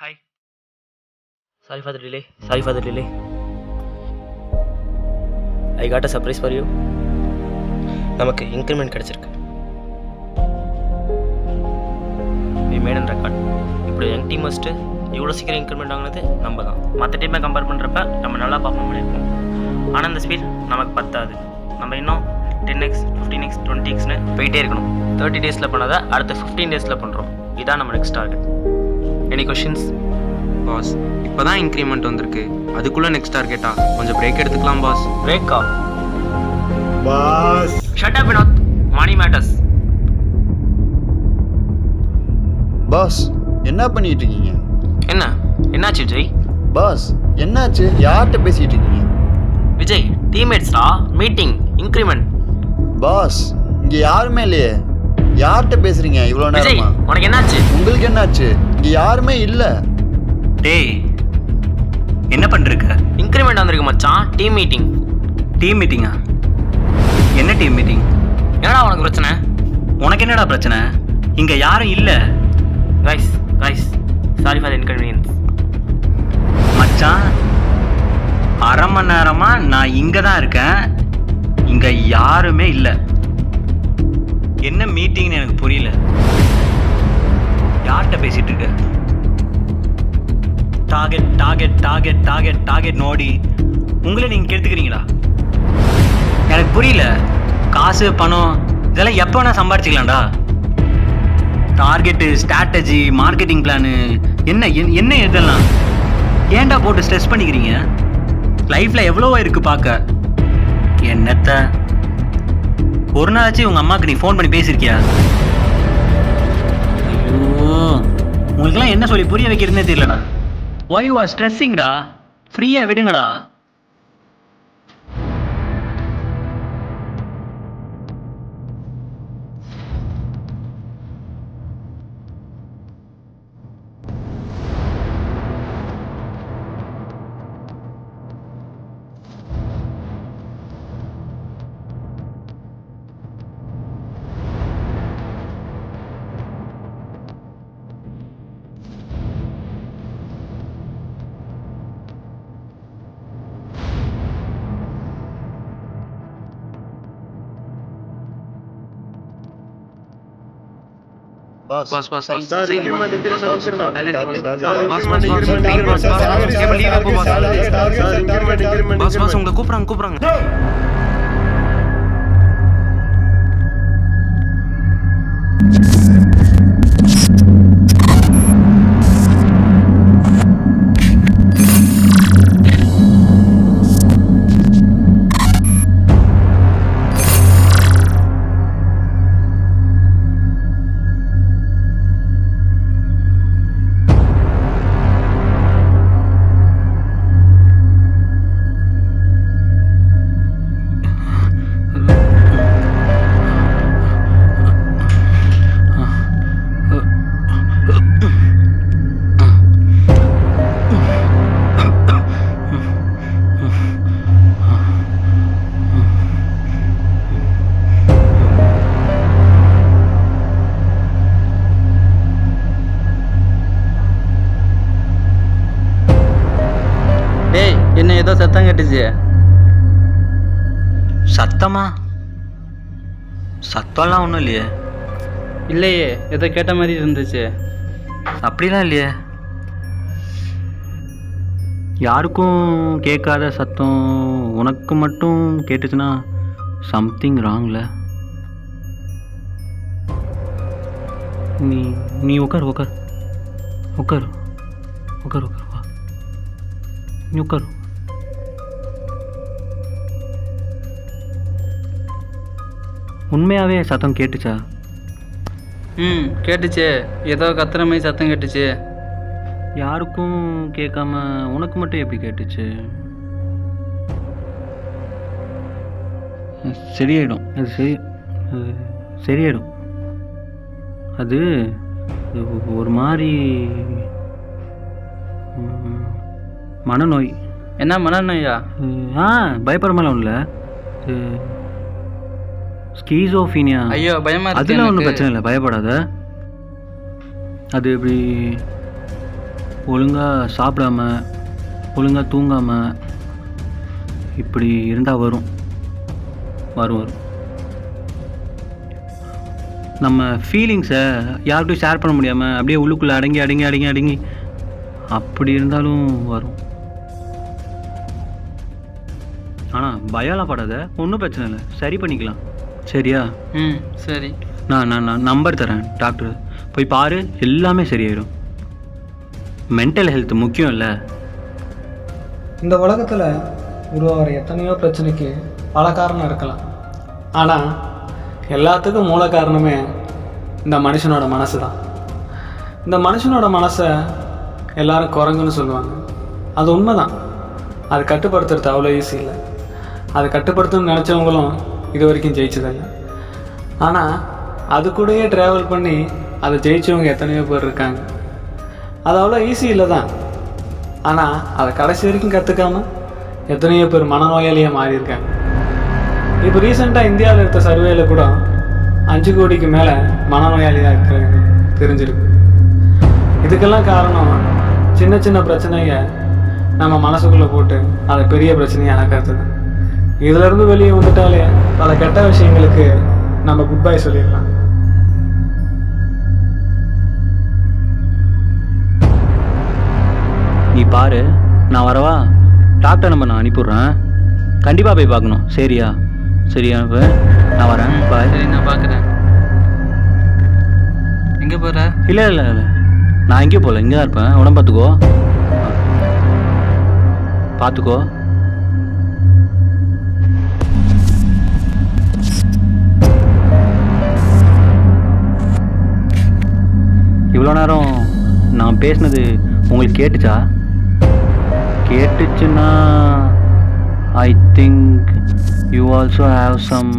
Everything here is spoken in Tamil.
Hi. Sorry for the delay. I got a surprise for you. நமக்கு இன்க்ரிமெண்ட் கிடைச்சிருக்கு. We made a record. இப்படி யங் டீம் வச்சுட்டு இவ்வளோ சீக்கிரம் இன்க்ரிமெண்ட் வாங்கினது நம்ம தான். மற்ற டீமை கம்பேர் பண்ணுறப்ப நம்ம நல்லா பர்ஃபார்ம் பண்ணியிருக்கோம். ஆனால் அந்த ஸ்பீட் நமக்கு பத்தாது. நம்ம இன்னும் 10x 15x 20xன்னு போயிட்டே இருக்கணும். 30 டேஸில் பண்ணதை அடுத்த 15 டேஸில் பண்ணுறோம். இதான் நம்ம next target. Any questions? Boss, இப்போ தான் இன்க்ரிமெண்ட் வந்திருக்கு, அதுக்குள்ளே நெக்ஸ்ட் டார்கெட்டா? கொஞ்சம் பிரேக் எடுத்துக்கலாம் பாஸ். பிரேக்கா? Boss shut up Vinod, money matters. Boss என்ன பண்ணிட்டு இருக்கீங்க? என்னாச்சு விஜய்? பாஸ் என்னாச்சு? யார்கிட்ட பேசிட்டு இருக்கீங்க? விஜய், டீம்மேட்ஸ்டா, மீட்டிங், இன்க்ரிமெண்ட். பாஸ் இங்க யாருமே இல்லையே, யார்கிட்ட பேசுறீங்க இவ்வளோ விஜய், நேரமா? உனக்கு என்னாச்சு? உங்களுக்கு என்னாச்சு? இங்க யாருமே இல்ல. டேய், என்ன பண்ணிருக்க? இன்க்ரிமெண்ட் வந்திருக்கு மச்சான். Team meeting. டீம் மீட்டிங்கா? என்ன டீம் மீட்டிங்? என்னடா உனக்கு பிரச்சனை? உனக்கு என்னடா பிரச்சனை? இங்க யாரும் இல்ல. Guys sorry for inconvenience. மச்சான், அரை மணி நேரமா நான் இங்க தான் இருக்கேன், இங்க யாருமே இல்ல. என்ன மீட்டிங்னு எனக்கு புரியல. யார்கிட்ட பேசிட்டு இருக்க? Target target target target target நோடி உங்களை நீங்க கெடுத்துக்கிறீங்களா? எனக்கு புரியல. காசு பணம் இதெல்லாம் எப்போ வேணா சம்பாரிச்சிக்கலாம்டா. டார்கெட்டு, ஸ்ட்ராட்டஜி, மார்க்கெட்டிங் பிளானு, என்ன இதெல்லாம் ஏன்டா போட்டு ஸ்ட்ரெஸ் பண்ணிக்கிறீங்க? லைஃப்பில் எவ்வளவோ இருக்கு பார்க்க. என்னத்த ஒரு நாளாச்சு உங்கள் அம்மாவுக்கு நீ ஃபோன் பண்ணி பேசியிருக்கியா? ஐயோ, உங்களுக்குலாம் என்ன சொல்லி புரிய வைக்கிறதுனே தெரியலடா. ஒய் யூ ஆர் ஸ்ட்ரெஸ்ஸிங்டா? ஃப்ரீயாக விடுங்கடா. Boss boss boss boss sir boss boss உங்களை கூப்பிடுறாங்க. டேய், என்ன ஏதோ சத்தம் கேட்டுச்சு? சத்தமா? சத்தம்லாம் ஒன்றும் இல்லையே. இல்லையே, ஏதோ கேட்ட மாதிரி இருந்துச்சு. அப்படிலாம் இல்லையே. யாருக்கும் கேட்காத சத்தம் உனக்கு மட்டும் கேட்டுச்சுன்னா சம்திங் ராங்ல. நீ உட்கார் வா, நீ உட்கார். உண்மையாவே சத்தம் கேட்டுச்சா? கேட்டுச்சு. ஏதோ கத்துற மாதிரி சத்தம் கேட்டுச்சு. யாருக்கும் கேட்காம உனக்கு மட்டும் எப்படி கேட்டுச்சு? சரியாயிடும், அது சரியாயிடும். அது ஒரு மாதிரி மனநோய். என்ன மனநோயா? பயப்படுற மாதிரி ஒன்றும் இல்லை, ஸ்கீசோஃபீனியா. ஐயோ, பயமா இருக்கு. அதெல்லாம் ஒன்றும் பிரச்சனை இல்லை, பயப்படாத. அது இப்படி, அது ஒரு மாதிரி மனநோய். ஸ்கீசோஃபீனியா. ஸ்கீசோஃபீனியா. அதெல்லாம் ஒன்றும் பிரச்சனை இல்லை, பயப்படாத. அதெல்லாம் ஒன்றும் பிரச்சனை இல்லை, பயப்படாத. அது ஒன்றும் பிரச்சனை இல்லை, பயப்படாத. அது ஒன்றும் பிரச்சனை இல்லை, பயப்படாத. அது இப்படி ஒழுங்காக சாப்பிடாம ஒழுங்காக தூங்காமல் இப்படி இருந்தால் வரும் வரும் வரும். நம்ம ஃபீலிங்ஸை யார்கிட்டையும் ஷேர் பண்ண முடியாமல் அப்படியே உள்ளுக்குள்ளே அடங்கி அடங்கி அடங்கி அடங்கி அப்படி இருந்தாலும் வரும். ஆனால் பயம்லாம் படாத, ஒன்றும் பிரச்சனை இல்லை, சரி பண்ணிக்கலாம். சரியா? ம் சரி. நான் நம்பர் தரேன் டாக்டர், போய் பாரு, எல்லாமே சரியாயிடும். மென்டல் ஹெல்த் முக்கியம் இல்லை? இந்த உலகத்தில் உருவாகிற எத்தனையோ பிரச்சனைக்கு பல காரணம் இருக்கலாம். ஆனால் எல்லாத்துக்கும் மூல காரணமே இந்த மனுஷனோட மனசு தான். இந்த மனுஷனோட மனசை எல்லாரும் குரங்குன்னு சொல்லுவாங்க. அது உண்மைதான். அது கட்டுப்படுத்துறது அவ்வளோ ஈஸி இல்லை. அதை கட்டுப்படுத்தணும்னு நினச்சவங்களும் இது வரைக்கும் ஜெயிச்சதில்லை. ஆனால் அது கூடயே ட்ராவல் பண்ணி அதை ஜெயித்தவங்க எத்தனையோ பேர் இருக்காங்க. அது அவ்வளோ ஈஸி இல்லை தான். ஆனால் அதை கடைசி வரைக்கும் கற்றுக்காமல் எத்தனையோ பேர் மனநோயாளியாக மாறியிருக்காங்க. இப்போ ரீசெண்டாக இந்தியாவில் எடுத்த சர்வேயில் கூட 5 கோடிக்கு மேலே மனநோயாளியாக இருக்கிறாங்க தெரிஞ்சிருக்கு. இதுக்கெல்லாம் காரணம் சின்ன சின்ன பிரச்சனையை நம்ம மனசுக்குள்ளே போட்டு அதை பெரிய பிரச்சனையை ஆக்கிறது தான். இதிலேருந்து வெளியே வந்துட்டாலே பல கெட்ட விஷயங்களுக்கு நம்ம குட் பை சொல்லிடலாம். நீ பாரு, நான் வரவா? டாக்டர் நம்பர் நான் அனுப்பிடுறேன், கண்டிப்பாக போய் பார்க்கணும். சரியா? சரியா, நான் வரேன். பாய். சரி, நான் பார்க்குறேன். எங்கே போகிற? இல்லை இல்லை இல்லை, நான் எங்கேயும் போகல, இங்கே தான் இருப்பேன். உடம்பு பார்த்துக்கோ பார்த்துக்கோ. இவ்வளோ நேரம் நான் பேசினது உங்களுக்கு கேட்டுச்சா? கேட்டுச்சுன்னா I think you also have some